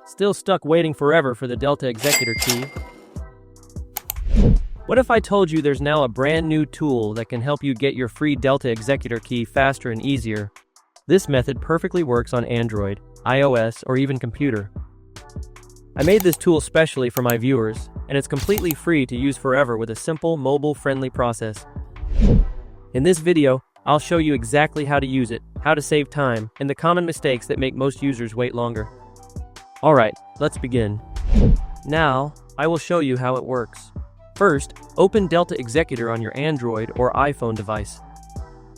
Still stuck waiting forever for the Delta Executor key? What if I told you there's now a brand new tool that can help you get your free Delta Executor key faster and easier? This method perfectly works on Android, iOS, or even computer. I made this tool specially for my viewers, and it's completely free to use forever with a simple, mobile-friendly process. In this video, I'll show you exactly how to use it, how to save time, and the common mistakes that make most users wait longer. Alright, let's begin. Now, I will show you how it works. First, open Delta Executor on your Android or iPhone device.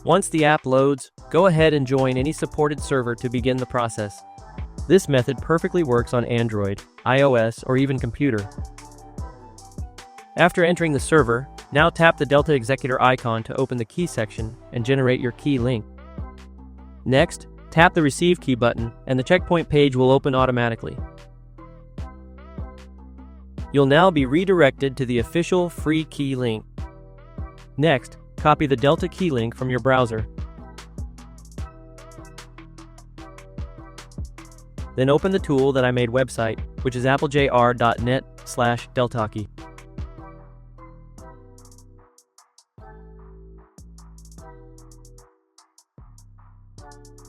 Once the app loads, go ahead and join any supported server to begin the process. This method perfectly works on Android, iOS, or even computer. After entering the server, now tap the Delta Executor icon to open the key section and generate your key link. Next, tap the Receive Key button and the checkpoint page will open automatically. You'll now be redirected to the official free key link. Next, copy the Delta key link from your browser. Then open the tool that I made website, which is applejr.net/deltakey.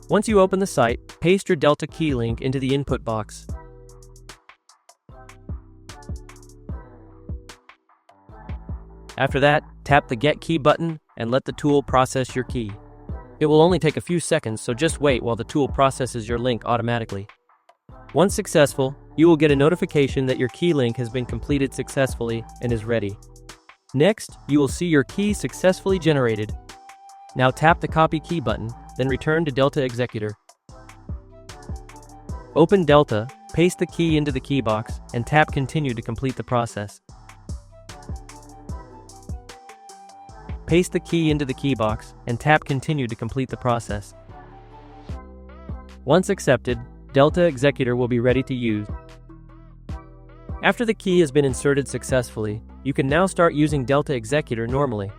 Once you open the site, paste your Delta key link into the input box. After that, tap the Get Key button and let the tool process your key. It will only take a few seconds, so just wait while the tool processes your link automatically. Once successful, you will get a notification that your key link has been completed successfully and is ready. Next, you will see your key successfully generated. Now tap the Copy Key button, then return to Delta Executor. Open Delta, paste the key into the key box, and tap Continue to complete the process. Paste the key into the key box, and tap Continue to complete the process. Once accepted, Delta Executor will be ready to use. After the key has been inserted successfully, you can now start using Delta Executor normally.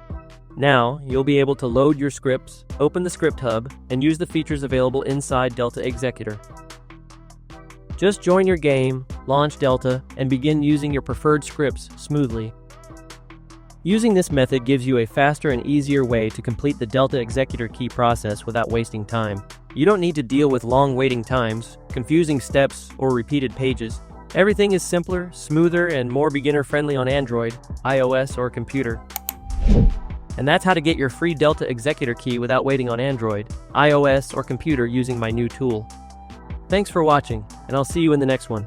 Now, you'll be able to load your scripts, open the script hub, and use the features available inside Delta Executor. Just join your game, launch Delta, and begin using your preferred scripts smoothly. Using this method gives you a faster and easier way to complete the Delta Executor key process without wasting time. You don't need to deal with long waiting times, confusing steps, or repeated pages. Everything is simpler, smoother, and more beginner-friendly on Android, iOS, or computer. And that's how to get your free Delta Executor key without waiting on Android, iOS, or computer using my new tool. Thanks for watching, and I'll see you in the next one.